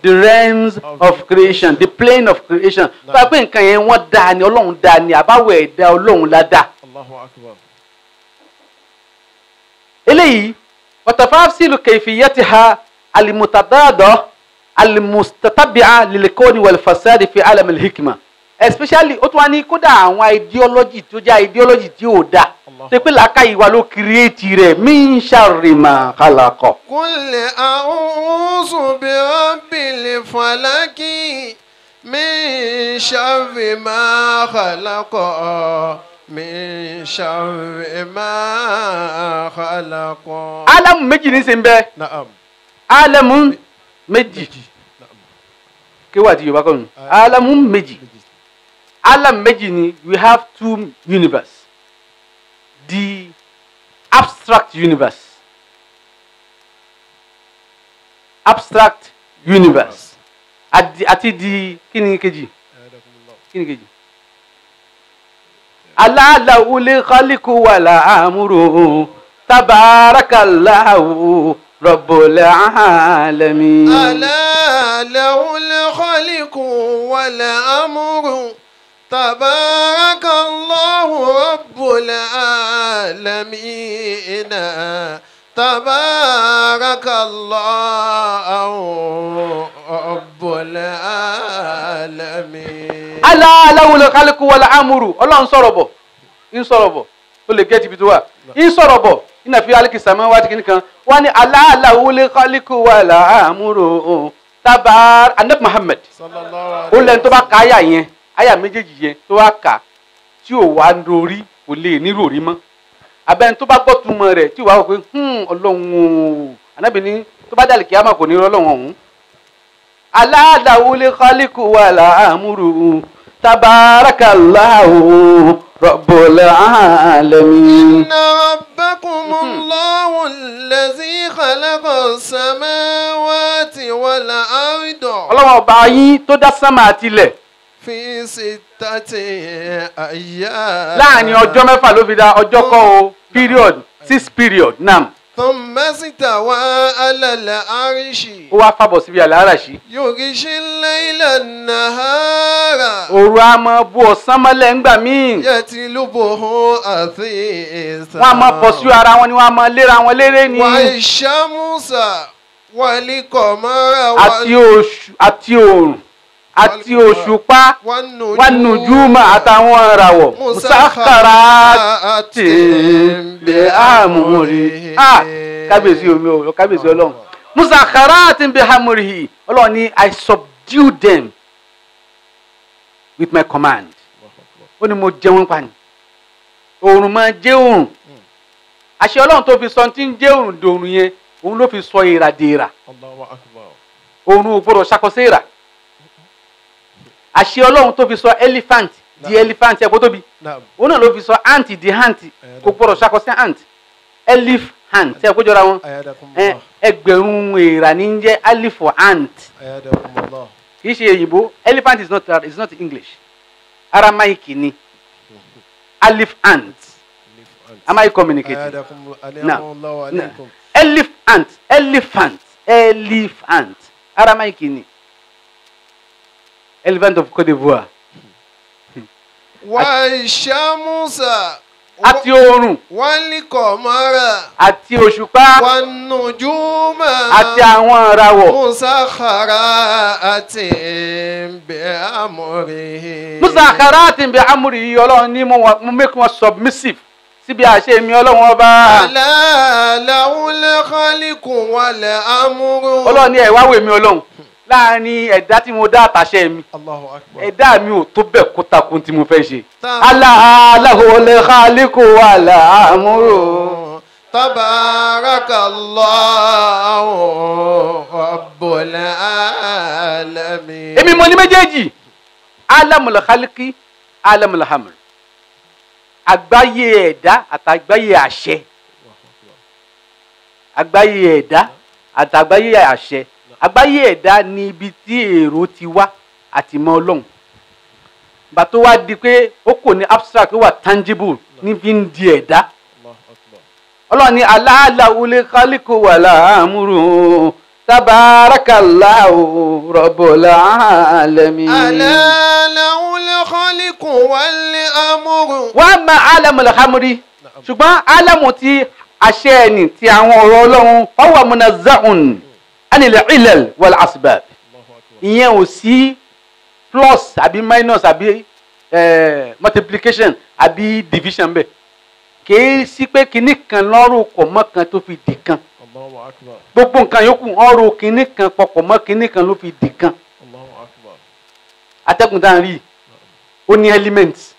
The realms of creation, the plane of creation. tó a pé nǹkan yẹn wọ́n dá ni Ọlọ́run dá ni àbáwọ̀ ẹ̀dá Ọlọ́run la dá. Allahu akbar. eléyìí watafasilu kayfiyatiha alimutadada alimustatabi'a lilkoni walfasadi fi alamil hikma especially ó tún wá ní kódà àwọn ideology tó jẹ́ ideology tí ò dá tó pé làákàyè wa ló create rẹ̀ min sharri ma khalaqa. قل أعوذ برب الفلك من شر ما خلق من شر ما خلق. alamu méjì ní sin bẹ́ẹ̀. نعم. alamu méjì kí wàá di Yorùbá kọ́ mi alamu méjì. alam méjì ni we have two universe. The abstract universe. Abstract universe. Àti di kíni kejì. Kíni kejì. Allahu li khaliqu wala amru tabarakallahu rabbul alamin. Allahu li khaliqu wala amru tabarakallahu rabbul alamin. Tabarakallahu rabbul alamin. Allahu li khaliqu wala amru. Ọlọ́run sọ̀rọ̀ bọ̀. In sọ̀rọ̀ bọ̀. Ó lè get ibi tó wà. In sọ̀rọ̀ bọ̀. Inna fi aliki samawati kinikan. Wọ́n ní Allahu li khaliqu wala amru. Tabar Annabi Muhammad. Sallallahu Ó lẹ́nu tó bá ka àyà yẹn. Àyà méjèèjì yẹn tó wá kà tí ò wá lórí kò lè ní ròrí mọ́. Abẹ́ni tó bá gbọ́ túmọ̀ rẹ̀ tí ò wá wò pé Ọlọ́run o. Ànábì ní tó bá dàlí kíámà kò ní rí Ọlọ́run ọ̀hún. Allahu li khaliqu wala amru tabarakallahu rabbul alamin. Inna rabbakumullahu allazi khalaqa samawati wal arda. Ọlọ́run ọba yín tó dá sánmà àti ilẹ̀. Fi sittati ayyam. Láàrin ọjọ́ mẹ́fà ló fi dá ọjọ́ kọ́ o period 6 period nam. Thumma istawa ala al-arshi. Ó wá fàbọ̀ síbi àlàáràṣí. Yughshi al-layla an-nahara. Òru a máa bu ọ̀sán mọ́lẹ̀ ńgbà míì. Yatlubuhu athisa. Wọ́n a máa pọ̀ sí ara wọn ni wọ́n a máa léra wọn léré ni. Wash-shamsa wal-qamara Àti òòrùn àti òṣùpá wan-nujuma àtàwọn ìràwọ̀ musakharatin bi amrihi. Kábíyèsí omi o kábíyèsí Ọlọ́run. Musakharatin bi amrihi. Ọlọ́run ní I subdue them with my command. Ó ní mo jẹ wọ́n pa ni. Òòrùn máa jẹ́ òòrùn. Àṣẹ Ọlọ́run tó fi sọ tí ń jẹ́ òòrùn dòòrùn yẹn òun ló fi sọ ìrà dèrà. Allahu akbar. Òòrùn ò gbọdọ̀ ṣàkóso ìrà. Àṣẹ Ọlọ́run tó fi sọ elephant di elephant ẹ̀ kó tóbi. Òun náà ló fi sọ ant di ant kò gbọdọ̀ ṣàkóso ant. Elephant ẹ̀ kó jọra wọn. Ẹgbẹ̀rún èèrà ní ń jẹ́ alif for ant. Kì í ṣe èyìnbó. Elephant is not English. Aramaic ni. Alif ant. Am I communicating? No. Elephant. Aramaic ni. Elephant of Côte d'Ivoire. Wash-shamsa àti oòrùn والقمر àti òṣùpá والنجوم àti àwọn ìràwọ̀. مسخرات بأمره musakharati bi amri Ọlọ́run ní mo make wọn submissive síbi àṣẹ mi Ọlọ́run ọba. ألا له الخلق والأمر. Ọlọ́run ní ẹ wá wò mí Ọlọ́run láàrin ẹ̀dá tí mo dá àtàṣẹ mi. الله أكبر. ẹ̀dá mi ò tó bẹ́ẹ̀ kó takun tí mo fẹ́ ṣe. lahul khaliqu wal amru. تبارك الله رب العالمين. èmi mo ní méjèèjì alamul khalqi alamul amr. àgbáyé ẹ̀dá àtàgbáyé àṣẹ. àgbáyé ẹ̀dá àtàgbáyé àṣẹ. àgbáyé ẹ̀dá ni ibi tí èrò ti wá àti mọ Ọlọ́run. bá tó wá di pé ó kò ní abstract ó wà tangible níbi ń di ẹ̀dá. Ọlọ́run ní lahul khaliqu wal amru tabarakallahu rabbul alamin. ألا له الخلق والأمر. wa ma alamul amri ṣùgbọ́n alamu ti àṣẹ ẹni ti àwọn ọ̀rọ̀ Ọlọ́run huwa munazzahun anil ilal wal asbab. ìyẹn ò sí plus àbí minus àbí multiplication àbí division bẹ́ẹ̀. kìí sí pé kinní kan lọ́rùn kọ̀ mọ́ kan tó fi dì kan. الله أكبر. gbogbo nǹkan yòókù ọrùn kinní kan pọkọ̀ mọ́ kinní kan ló fi dì kan. الله أكبر. atẹ́gùn tá à ń rí ó ní elements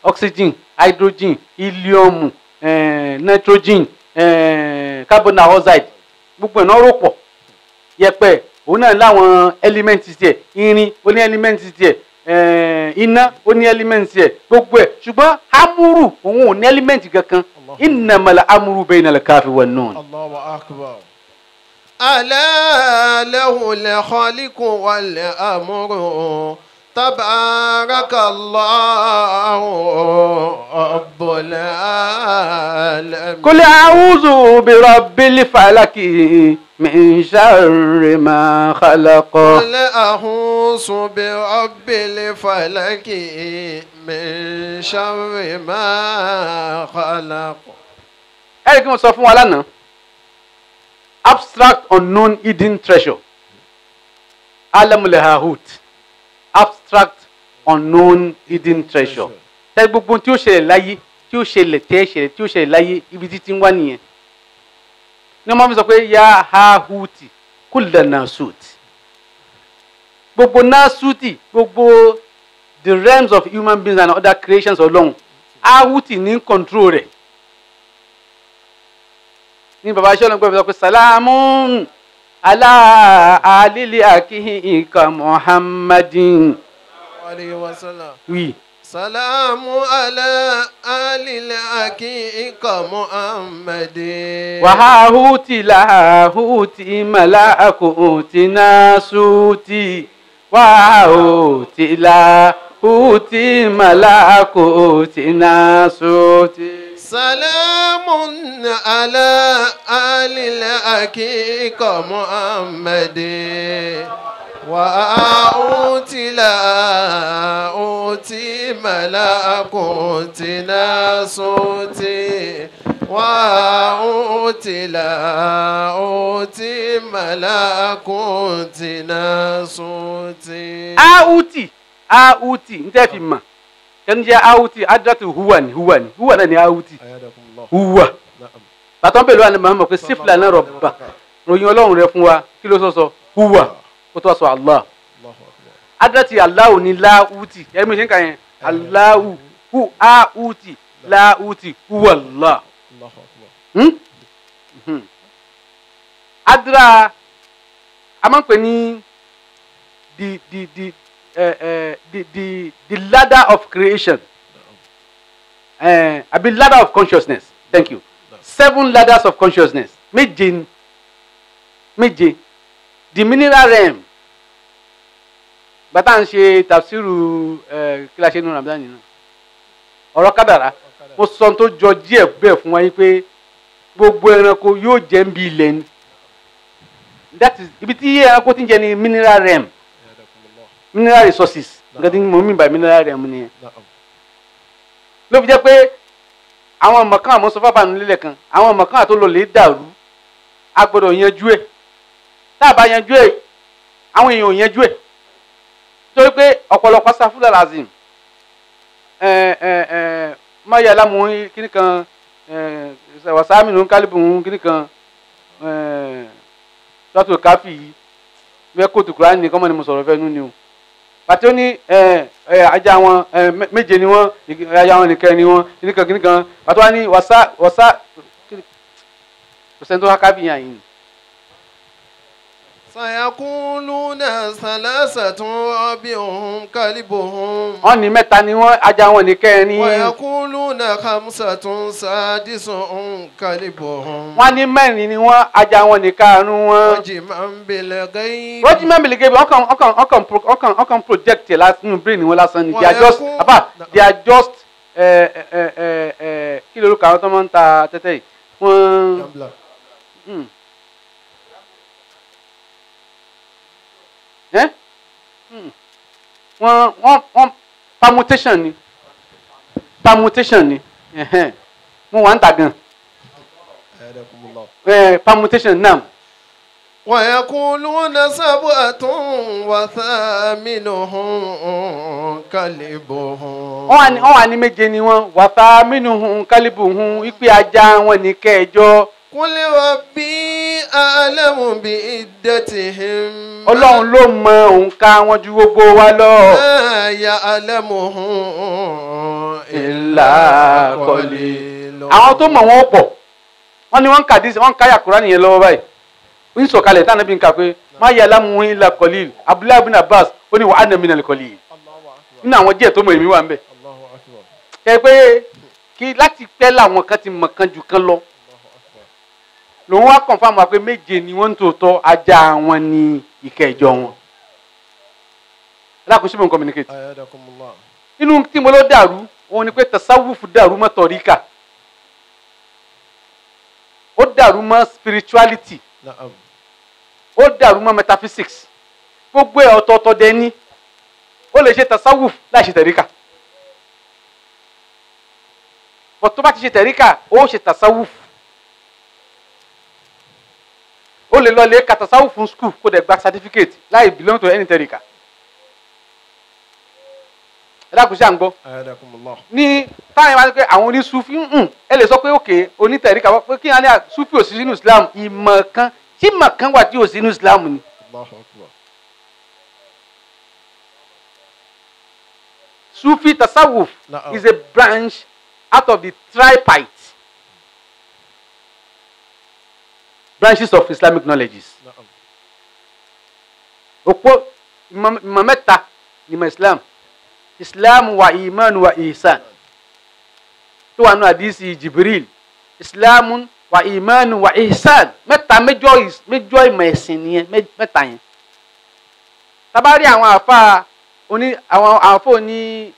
oxygen hydrogen helium nitrogen carbon dioxide gbogbo ẹ̀ náà rò pọ̀. yẹ̀pẹ̀ òun náà láwọn elements tiẹ̀ irin ó ní elements tiẹ̀ iná ó ní elements tiẹ̀ gbogbo ẹ̀ ṣùgbọ́n amúrù òun ò ní elements kankan innamal amru baynal kafi wan nun. الله أكبر. ألا له الخلق والأمر تبارك الله رب العالمين. قل أعوذ برب الفلك من شر ما خلق. قل أعوذ برب الفلك من شر ما خلق. ẹ̀rí kí mo sọ fún wa lánàá abstract unknown hidden treasure alamul lahut abstract unknown hidden treasure tẹ gbogbo tí ó ṣẹlẹ̀ láyé tí ó ṣẹlẹ̀ tẹ́ ṣẹlẹ̀ tí ó ṣẹlẹ̀ láyé ibi títí ń wá nìyẹn ní wọ́n fi sọ pé ya hahuti kulla nasut gbogbo nasuti gbogbo the realms of human beings and other creations Ọlọ́run hahuti ní control rẹ̀ ní baba iṣẹ́ ọlọ́gbọ́n fi sọ pé salamun ala alili akihika muhammadin. عليه وسلم. Oui. سلام على آل الحقيق محمد. Wahahuti lahuti malakuti nasuti. Wahahuti lahuti malakuti nasuti. سلام على آل الحقيق محمد. وأوتي ملكوت ناسوتي. وأوتي ملكوت ناسوتي. Auti ntẹ́ fi mọ̀ kẹ́ni jẹ́ auti adratu huwa ni náà ni auti أيدكم الله. huwa نعم. bàtọ́ pẹ̀lú àná Muhammad pé sífìlà náà rọ̀bà ròyìn Ọlọ́run rẹ fún wa kí ló sọ huwa kó tó wá sọ Allah. الله أكبر. adrati Allahu ni láwùtì ẹ̀rí mi ṣe ń kà yẹn Allahu hu auti láwùtì huwa Allah. الله أكبر. Adra a máa ń pè ní the ladder of creation. Àbí ladder of consciousness. Thank you. 7 ladders of consciousness. Méje. The mineral realm. Bàtà ń ṣe tafsiru kí la ṣe nínú Ramadan yìí náà. Ọ̀rọ̀ kádàrá. Mo sọ tó jọ díẹ̀ bẹ́ẹ̀ fún wa yín pé gbogbo ẹranko yóò jẹ́ ń bí ilẹ̀ ni. That is ibi tí ẹranko ti ń jẹ ní mineral realm. Mineral resources. Nǹkan tí mo mean by mineral realm nìyẹn. نعم. Ló fi jẹ́ pé àwọn ọmọ kan àmọ́ sọ fáfà nílẹ̀ kan àwọn ọmọ kan àtó lọ lè dàrú a gbọ́dọ̀ yanjú ẹ̀ tá a bá yanjú ẹ̀ àwọn èèyàn ò yanjú ẹ̀ nítorí pé ọ̀pọ̀lọpọ̀ sáfúlà làzìm máyà lámú kíní kan wàsámì nù kálíbù kíní kan sọ́tò káfí yìí bẹ́ẹ̀ kóòtù kúránì ní kọ́mọ́ ni mo sọ̀rọ̀ fẹ́ nú ni o pàtí ó ní ajá wọn méje ni wọn ajá wọn nìkan ni wọn kíní kan pàtó wá ní wàsá kò sẹ́ni tó wá káfí yàn yìí. sayakuluna salasatun rabi'uhum kalibuhum. wọ́n ní mẹ́ta ni wọ́n ajá wọn nìkan ni. wayakuluna khamsatun sadisuhum kalibuhum. wọ́n ní mẹ́rin ni wọ́n ajá wọn nìkan wọn. rajiman bil ghaib. rajiman bil ghaib ọkàn project yẹ nínú brain wọn lásán ni they are just kí lóru kàwọn tó máa ń ta tẹ́tẹ́ yìí wọ́n permutation ni mo wà ń tà gan permutation náà. ويقولون سبعة وثامنهم كلبهم. wọ́n wà ní méje ni wọ́n وثامنهم كلبهم ìpè ajá wọn ní kẹjọ. قل ربي أعلم بعدتهم. Ọlọ́run ló mọ òǹkà wọn ju gbogbo wa lọ. ما يعلمهم إلا قليل. àwọn tó mọ̀ wọ́n pọ̀ wọ́n ní wọ́n ń kàdísì wọ́n ń káyà Kùránì yẹn lọ́wọ́ báyìí. ń sọ̀kalẹ̀ tí Ànábì ń kà pé má ya'lamuhu illa qalil. Abdullahi ibn Abbas ó ní wa ana minal qalil. nínú àwọn díẹ̀ tó mọ̀ èmi wà ń bẹ̀. ẹ pé kí láti pẹ́ làwọn kan ti mọ̀ kan jù kan lọ. lòun wá confirm wa pé méje ni wọ́n ń tòótọ́ ajá wọn ní ìkẹjọ wọn. alákòóso mi ń communicate. inú tí mo lọ dàrú òun ni pé tasawufu dàrú mọ́ tọ̀ríkà. ó dàrú mọ́ spirituality. ó dàrú mọ́ metaphysics. gbogbo ẹ̀ ọ̀tọ̀ọ̀tọ̀ dẹ ní. ó lè ṣe tasawuf láì ṣe tẹ̀ríkà. bọ̀ tó bá ti ṣe tẹ̀ríkà ó ṣe tasawuf. ó lè lọ lè ka tasawuf fún school kó dẹ̀ gba certificate láì belong to any tẹ̀ríkà. ẹ dákun sí à ń gbọ́. ní táwọn ìwádìí pé àwọn onísúfì ẹ lè sọ pé òkè onítẹ̀ríkà pé kí wọ́n ní súfì ò sí nínú Islam ìmọ̀ kan tí ìmọ̀ kan wà tí ò sí nínú Islam ni. Sufi tasawuf is a branch out of the tripartite branches of Islamic knowledges. Òpó ìmọ̀ mẹ́ta ni ìmọ̀ Islam. Islam wa iman wa ihsan. Tó wà nínú hadisi Jibril. Islam wa iman wa ihsan. Mẹ́ta méjọ ìmọ̀ ẹ̀sìn nìyẹn mẹ́ta yẹn. Tabari àwọn àfáà oní àwọn àfáà oní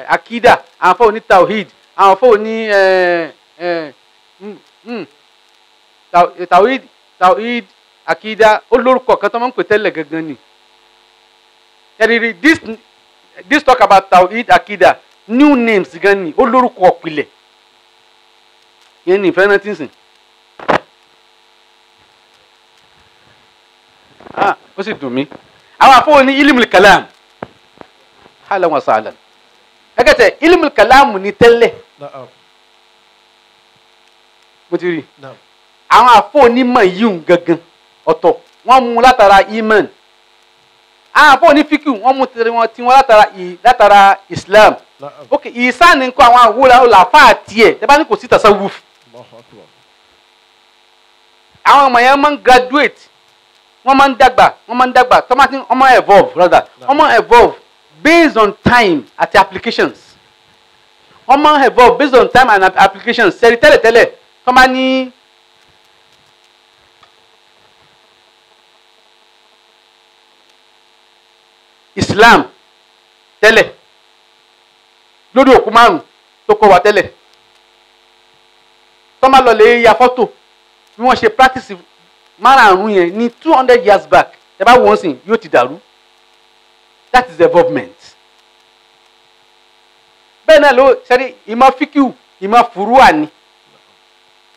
akida, àwọn àfáà oní tawhid, àwọn àfáà oní tawhid akida olórúkọ kan tó máa ń pè tẹ́lẹ̀ gangan ni. This talk about tawhid akida new names gan ni olórúkọ ọ̀pìlẹ̀ yẹn ní ìfẹ́ náà tí ń sìn. ó sì dùn mí àwọn àfọwọ́ ní ilimul kalam hàlẹ́ wọn sàlẹ̀ ẹgẹ́tẹ̀ ilimul kalam ní tẹ́lẹ̀ mo ti rí àwọn àfọwọ́ onímọ̀ yìí gangan ọ̀tọ̀ wọ́n mú látara iman àwọn àfọwọ́ ní fíkì wọ́n mú tiwọn látara Islam ok ìsàn ní nǹkan àwọn àwòrán ọ̀làfà àtiẹ̀ tẹ́ bá ní kò sí tasawuf àwọn ọmọ yẹn máa ń graduate wọ́n máa ń dàgbà tomati wọ́n máa evolve rather wọ́n máa evolve based on time àti applications wọ́n máa evolve based on time and applications sẹ́rí tẹ́lẹ̀tẹ́lẹ̀ tó máa ní Islam tẹ́lẹ̀ lórí òkú márùn tó kọ́ wa tẹ́lẹ̀ tó máa lọ lè ya fọ́tò bí wọ́n ṣe practice márààrún yẹn ní 200 years back ẹ bá wọ́n sìn yóò ti dàrú that is development. bẹ́ẹ̀ náà ló ṣẹ́rí ìmọ̀ fíkìú ìmọ̀ furuwa ni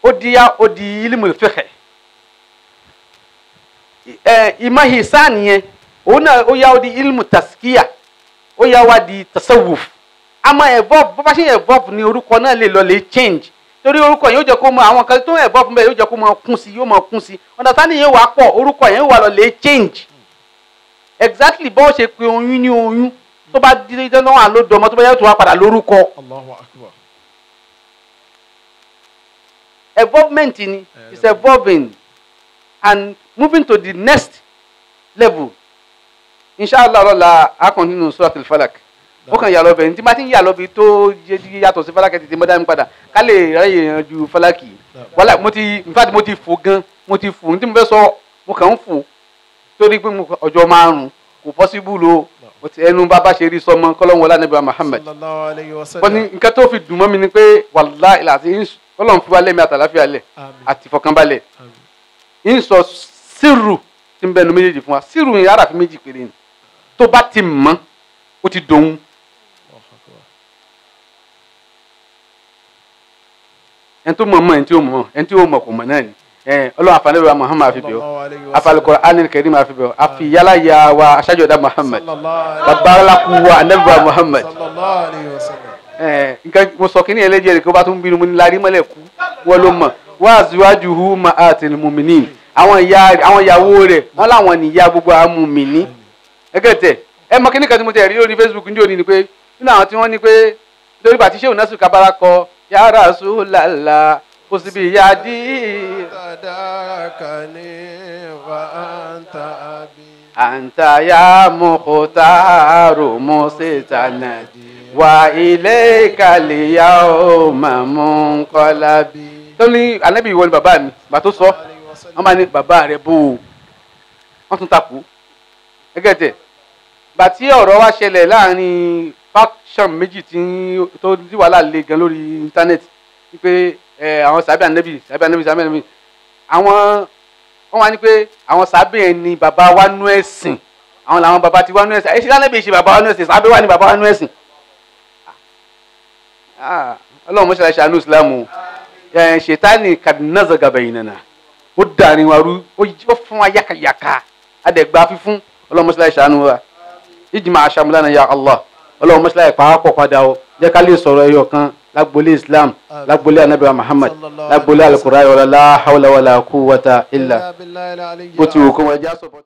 ó di ilmu fiqh ìmọ̀ hisan yẹn òun náà ó yá ó di ilmu taskiya ó yá wá di tasawuf àmọ́ evolve bó bá ṣe evolve ni orúkọ náà lè lọ lè change torí orúkọ yẹn ó jẹ́ kó mọ àwọn kan tó evolve bẹ́ẹ̀ yóò jẹ́ kó mọ kún sí yóò mọ kún sí understanding yẹn wà pọ̀ orúkọ yẹn wà lọ lè change exactly bó ṣe pé oyún ní oyún tó bá dídé dáná wà ló dọmọ tó bá yẹ tó wá padà lórúkọ. Allahu Akbar. Evolvement ni is evolving and moving to the next level inshallah lọ́la a continue suratul falak ó kàn yà lọ bẹ̀ ní tí bá ti ń yà lọ bí tó yàtọ̀ sí falak tètè mọ́dá mi padà ká lè ráyè yanjú falaki wàhálà mo ti in fact mo ti fò gan mo ti fò ní tí mo fẹ́ sọ mo kàn ń fò torí pé ọjọ́ 5 kò possible o ẹnu bàbá ṣe rí sọmọ kọ́lọ́hún wọlé Ànábì Muhammad sallallahu alayhi wa sallam. wọ́n ní nǹkan tó fi dùn mọ́ mi ni pé wàláhì láti kọ́lọ́hún fi wá lẹ́mí àtàláfíà lẹ̀ àti ìfọ̀kànbalẹ̀ ń sọ sírù tí ń bẹnu méjèèjì fún wa sírù yẹn ara fi méjì péré ni tó bá ti mọ̀ ó ti dòun. ẹni tó mọ̀ mọ̀ ẹni tí ó mọ̀ kò mọ̀ náà ni ọlọ́run àfààní wa Muhammad àfi bẹ́ẹ̀ àfàlùkọ́ Al-Qur'an Karim àfi bẹ́ẹ̀ àfi yálà ya wa aṣáájú ọ̀dà Muhammad babalaku wa anabi wa Muhammad nǹkan mo sọ kíní ẹlẹ́jẹ̀ rẹ̀ kí ó bá tún bínú mo ní larí mọ́lẹ̀ kú wọ́n ló mọ̀ wa azwajuhu ummahatil mu'minin àwọn ìyàwó rẹ̀ wọ́n láwọn níyà gbogbo àwọn mùmíní ẹgẹ́tẹ̀ ẹ mọ kíní kan tí mo tẹ̀ rí lórí Facebook ní òní ni pé nínú àwọn tí wọ́n ní pé nítorí bàtí ṣé ònásù kábàárà kọ ya Rasulallah kò síbi ìyá dí. Tadarakani wa anta abi. Anta ya mukhtaru musitanadi wa ilayka liyawma munqalabi. tó ní Ànábì ìwọ ni bàbá mi bàbá tó sọ wọ́n máa ní bàbá rẹ̀ bò ó wọ́n tún takò ẹgẹ́tẹ̀ bàtí ọ̀rọ̀ wá ṣẹlẹ̀ láàrin faction méjì tó ní wàhálà le gan lórí íńtánẹ́ẹ̀tì wípé àwọn sàbẹ̀ Ànábì àwọn wọ́n wá ní pé àwọn sàbẹ̀ yẹn ni bàbá wa nú ẹ̀sìn àwọn làwọn bàbá ti wá nú ẹ̀sìn ṣé Ànábì ṣe bàbá wa nú ẹ̀sìn sàbẹ̀ wà ní bàbá wa nú ẹ̀sìn. Ọlọ́run mọ́ṣáláṣí ṣàánú ìsìlámù ṣètánì kàdínàzàgà baynana ó dàrin wa rú ó fún wa yàkàyàkà adẹ̀gbà fífún Ọlọ́run mọ́ṣáláṣí ṣàánú wa ijma' shamlana ya Allah Ọlọ́run mọ́ṣáláṣí pàápọ̀ padà o jẹ́ ká lè sọ̀rọ̀ ẹyọ kan lágbolé Islam lágbolé Ànábì Muhammad lágbolé Al-Qur'an wala hawla wala quwwata illa bó ti wù kó wọn já sọ̀pọ̀.